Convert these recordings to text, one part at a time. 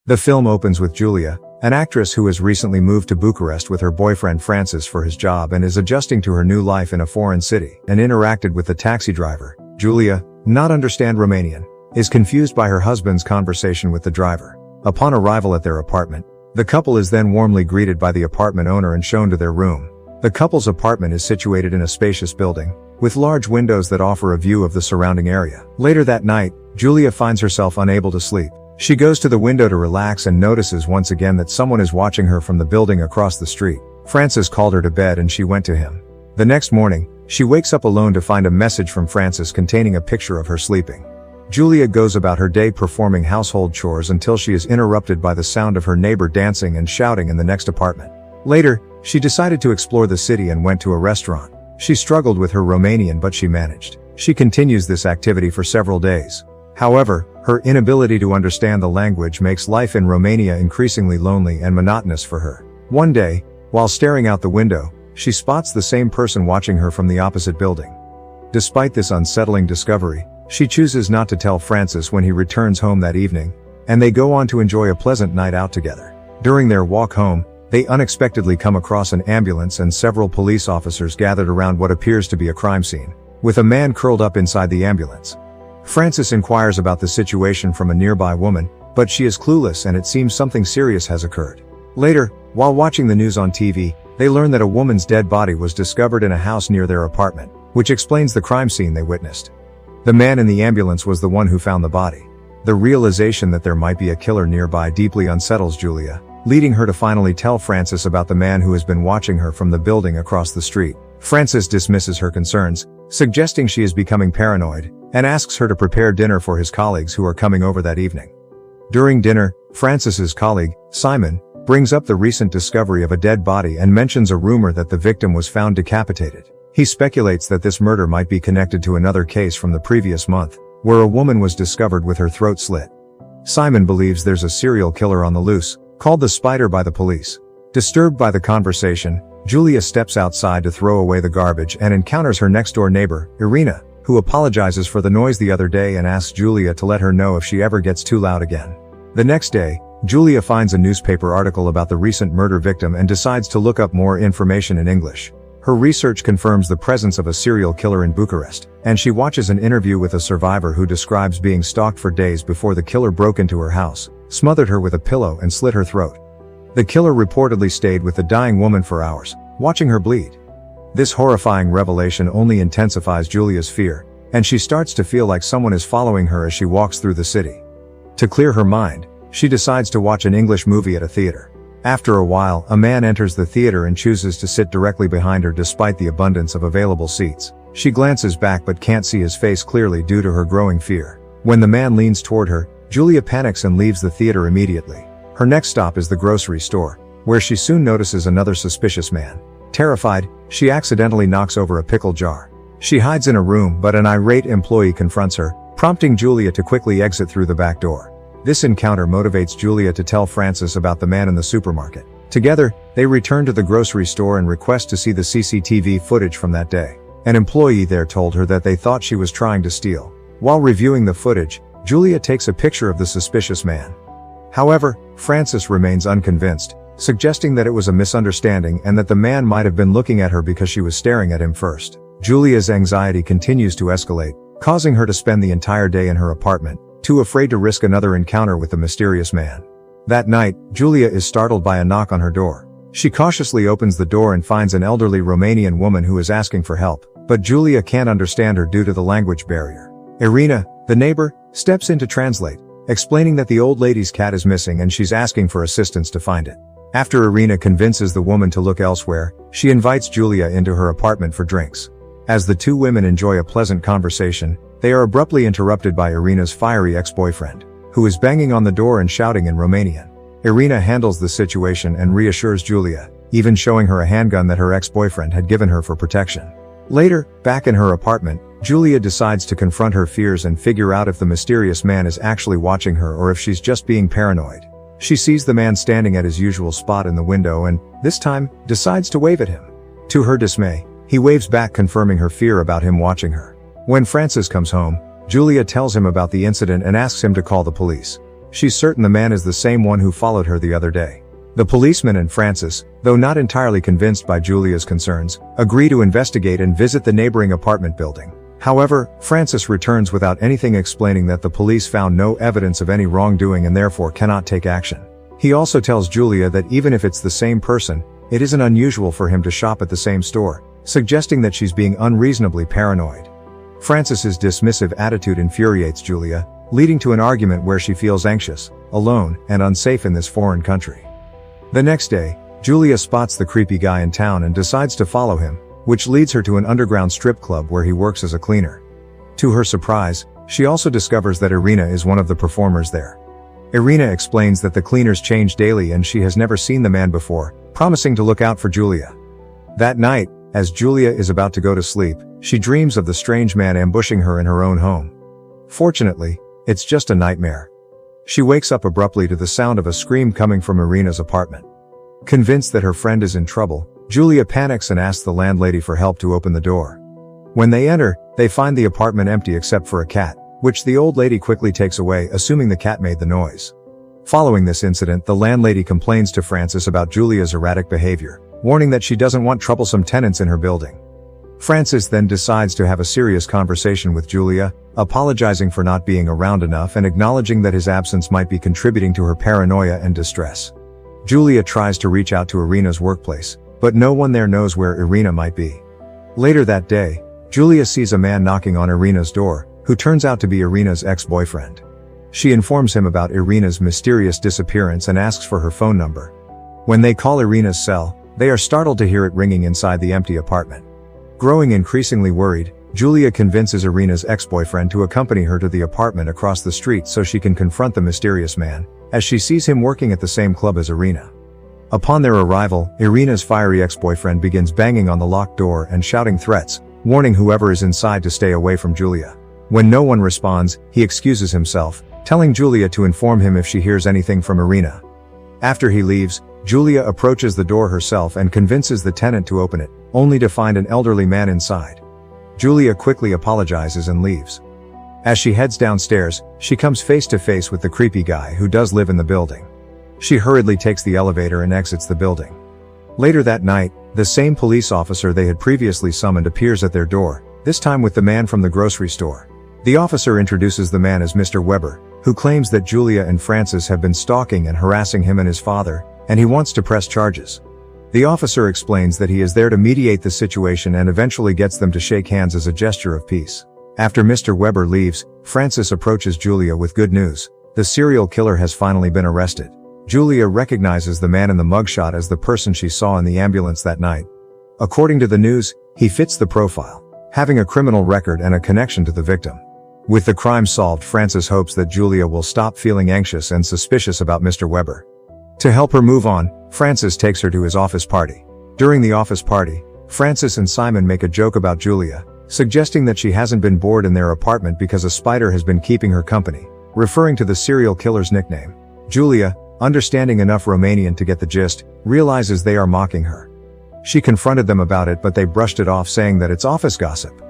The film opens with Julia, an actress who has recently moved to Bucharest with her boyfriend Francis for his job and is adjusting to her new life in a foreign city, and interacted with the taxi driver. Julia, not understand Romanian, is confused by her husband's conversation with the driver. Upon arrival at their apartment, the couple is then warmly greeted by the apartment owner and shown to their room. The couple's apartment is situated in a spacious building, with large windows that offer a view of the surrounding area. Later that night, Julia finds herself unable to sleep. She goes to the window to relax and notices once again that someone is watching her from the building across the street. Francis called her to bed and she went to him. The next morning, she wakes up alone to find a message from Francis containing a picture of her sleeping. Julia goes about her day performing household chores until she is interrupted by the sound of her neighbor dancing and shouting in the next apartment. Later, she decided to explore the city and went to a restaurant. She struggled with her Romanian but she managed. She continues this activity for several days. However, her inability to understand the language makes life in Romania increasingly lonely and monotonous for her. One day, while staring out the window, she spots the same person watching her from the opposite building. Despite this unsettling discovery, she chooses not to tell Francis when he returns home that evening, and they go on to enjoy a pleasant night out together. During their walk home, they unexpectedly come across an ambulance and several police officers gathered around what appears to be a crime scene, with a man curled up inside the ambulance. Francis inquires about the situation from a nearby woman, but she is clueless and it seems something serious has occurred. Later, while watching the news on TV, they learn that a woman's dead body was discovered in a house near their apartment, which explains the crime scene they witnessed. The man in the ambulance was the one who found the body. The realization that there might be a killer nearby deeply unsettles Julia, leading her to finally tell Francis about the man who has been watching her from the building across the street. Francis dismisses her concerns, suggesting she is becoming paranoid, and asks her to prepare dinner for his colleagues who are coming over that evening. During dinner, Francis's colleague, Simon, brings up the recent discovery of a dead body and mentions a rumor that the victim was found decapitated. He speculates that this murder might be connected to another case from the previous month, where a woman was discovered with her throat slit. Simon believes there's a serial killer on the loose, called the Spider by the police. Disturbed by the conversation, Julia steps outside to throw away the garbage and encounters her next-door neighbor, Irina, who apologizes for the noise the other day and asks Julia to let her know if she ever gets too loud again. The next day, Julia finds a newspaper article about the recent murder victim and decides to look up more information in English. Her research confirms the presence of a serial killer in Bucharest, and she watches an interview with a survivor who describes being stalked for days before the killer broke into her house, smothered her with a pillow and slit her throat. The killer reportedly stayed with the dying woman for hours, watching her bleed. This horrifying revelation only intensifies Julia's fear, and she starts to feel like someone is following her as she walks through the city. To clear her mind, she decides to watch an English movie at a theater. After a while, a man enters the theater and chooses to sit directly behind her despite the abundance of available seats. She glances back but can't see his face clearly due to her growing fear. When the man leans toward her, Julia panics and leaves the theater immediately. Her next stop is the grocery store, where she soon notices another suspicious man. Terrified, she accidentally knocks over a pickle jar. She hides in a room but an irate employee confronts her, prompting Julia to quickly exit through the back door. This encounter motivates Julia to tell Francis about the man in the supermarket. Together, they return to the grocery store and request to see the CCTV footage from that day. An employee there told her that they thought she was trying to steal. While reviewing the footage, Julia takes a picture of the suspicious man. However, Francis remains unconvinced, suggesting that it was a misunderstanding and that the man might have been looking at her because she was staring at him first. Julia's anxiety continues to escalate, causing her to spend the entire day in her apartment, too afraid to risk another encounter with the mysterious man. That night, Julia is startled by a knock on her door. She cautiously opens the door and finds an elderly Romanian woman who is asking for help, but Julia can't understand her due to the language barrier. Irina, the neighbor, steps in to translate, explaining that the old lady's cat is missing and she's asking for assistance to find it. After Irina convinces the woman to look elsewhere, she invites Julia into her apartment for drinks. As the two women enjoy a pleasant conversation, they are abruptly interrupted by Irina's fiery ex-boyfriend, who is banging on the door and shouting in Romanian. Irina handles the situation and reassures Julia, even showing her a handgun that her ex-boyfriend had given her for protection. Later, back in her apartment, Julia decides to confront her fears and figure out if the mysterious man is actually watching her or if she's just being paranoid. She sees the man standing at his usual spot in the window and, this time, decides to wave at him. To her dismay, he waves back, confirming her fear about him watching her. When Francis comes home, Julia tells him about the incident and asks him to call the police. She's certain the man is the same one who followed her the other day. The policeman and Francis, though not entirely convinced by Julia's concerns, agree to investigate and visit the neighboring apartment building. However, Francis returns without anything, explaining that the police found no evidence of any wrongdoing and therefore cannot take action. He also tells Julia that even if it's the same person, it isn't unusual for him to shop at the same store, suggesting that she's being unreasonably paranoid. Francis's dismissive attitude infuriates Julia, leading to an argument where she feels anxious, alone, and unsafe in this foreign country. The next day, Julia spots the creepy guy in town and decides to follow him, which leads her to an underground strip club where he works as a cleaner. To her surprise, she also discovers that Irina is one of the performers there. Irina explains that the cleaners change daily and she has never seen the man before, promising to look out for Julia. That night, as Julia is about to go to sleep, she dreams of the strange man ambushing her in her own home. Fortunately, it's just a nightmare. She wakes up abruptly to the sound of a scream coming from Irina's apartment. Convinced that her friend is in trouble, Julia panics and asks the landlady for help to open the door. When they enter, they find the apartment empty except for a cat, which the old lady quickly takes away, assuming the cat made the noise. Following this incident, the landlady complains to Francis about Julia's erratic behavior, warning that she doesn't want troublesome tenants in her building. Francis then decides to have a serious conversation with Julia, apologizing for not being around enough and acknowledging that his absence might be contributing to her paranoia and distress. Julia tries to reach out to Irina's workplace, but no one there knows where Irina might be. Later that day, Julia sees a man knocking on Irina's door, who turns out to be Irina's ex-boyfriend. She informs him about Irina's mysterious disappearance and asks for her phone number. When they call Irina's cell, they are startled to hear it ringing inside the empty apartment. Growing increasingly worried, Julia convinces Irina's ex-boyfriend to accompany her to the apartment across the street so she can confront the mysterious man, as she sees him working at the same club as Irina. Upon their arrival, Irina's fiery ex-boyfriend begins banging on the locked door and shouting threats, warning whoever is inside to stay away from Julia. When no one responds, he excuses himself, telling Julia to inform him if she hears anything from Irina. After he leaves, Julia approaches the door herself and convinces the tenant to open it, only to find an elderly man inside. Julia quickly apologizes and leaves. As she heads downstairs, she comes face to face with the creepy guy who does live in the building. She hurriedly takes the elevator and exits the building. Later that night, the same police officer they had previously summoned appears at their door, this time with the man from the grocery store. The officer introduces the man as Mr. Weber, who claims that Julia and Francis have been stalking and harassing him and his father, and he wants to press charges. The officer explains that he is there to mediate the situation and eventually gets them to shake hands as a gesture of peace. After Mr. Weber leaves, Francis approaches Julia with good news. The serial killer has finally been arrested. Julia recognizes the man in the mugshot as the person she saw in the ambulance that night. According to the news, he fits the profile, having a criminal record and a connection to the victim. With the crime solved, Francis hopes that Julia will stop feeling anxious and suspicious about Mr. Weber. To help her move on, Francis takes her to his office party. During the office party, Francis and Simon make a joke about Julia, suggesting that she hasn't been bored in their apartment because a spider has been keeping her company, referring to the serial killer's nickname. Julia, understanding enough Romanian to get the gist, realizes they are mocking her. She confronted them about it, but they brushed it off, saying that it's office gossip.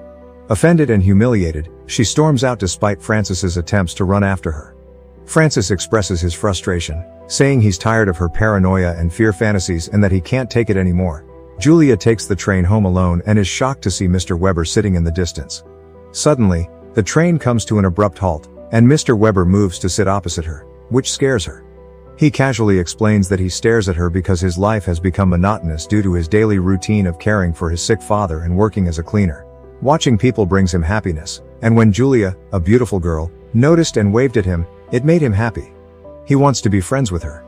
Offended and humiliated, she storms out despite Francis's attempts to run after her. Francis expresses his frustration, saying he's tired of her paranoia and fear fantasies and that he can't take it anymore. Julia takes the train home alone and is shocked to see Mr. Weber sitting in the distance. Suddenly, the train comes to an abrupt halt, and Mr. Weber moves to sit opposite her, which scares her. He casually explains that he stares at her because his life has become monotonous due to his daily routine of caring for his sick father and working as a cleaner. Watching people brings him happiness, and when Julia, a beautiful girl, noticed and waved at him, it made him happy. He wants to be friends with her.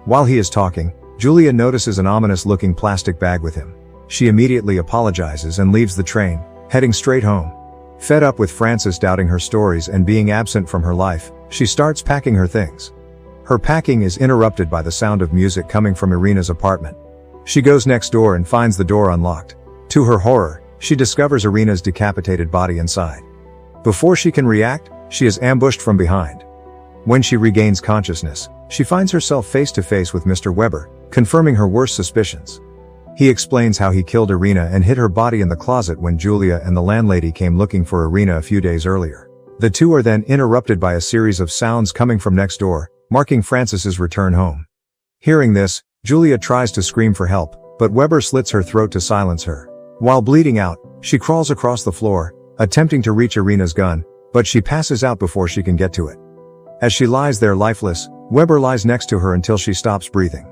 While he is talking, Julia notices an ominous-looking plastic bag with him. She immediately apologizes and leaves the train, heading straight home. Fed up with Francis doubting her stories and being absent from her life, she starts packing her things. Her packing is interrupted by the sound of music coming from Irina's apartment. She goes next door and finds the door unlocked. To her horror, she discovers Irina's decapitated body inside. Before she can react, she is ambushed from behind. When she regains consciousness, she finds herself face to face with Mr. Weber, confirming her worst suspicions. He explains how he killed Irina and hid her body in the closet when Julia and the landlady came looking for Irina a few days earlier. The two are then interrupted by a series of sounds coming from next door, marking Frances's return home. Hearing this, Julia tries to scream for help, but Weber slits her throat to silence her. While bleeding out, she crawls across the floor, attempting to reach Irina's gun, but she passes out before she can get to it. As she lies there lifeless, Weber lies next to her until she stops breathing.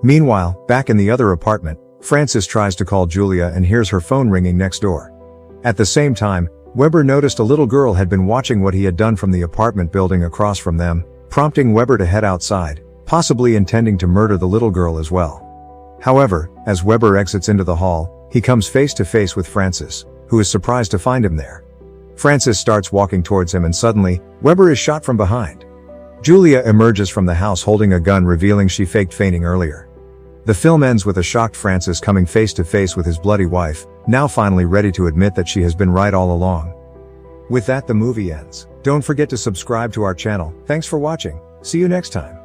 Meanwhile, back in the other apartment, Frances tries to call Julia and hears her phone ringing next door. At the same time, Weber noticed a little girl had been watching what he had done from the apartment building across from them, prompting Weber to head outside, possibly intending to murder the little girl as well. However, as Weber exits into the hall, he comes face to face with Frances, who is surprised to find him there. Frances starts walking towards him and suddenly, Weber is shot from behind. Julia emerges from the house holding a gun, revealing she faked fainting earlier. The film ends with a shocked Frances coming face to face with his bloody wife, now finally ready to admit that she has been right all along. With that, the movie ends. Don't forget to subscribe to our channel. Thanks for watching. See you next time.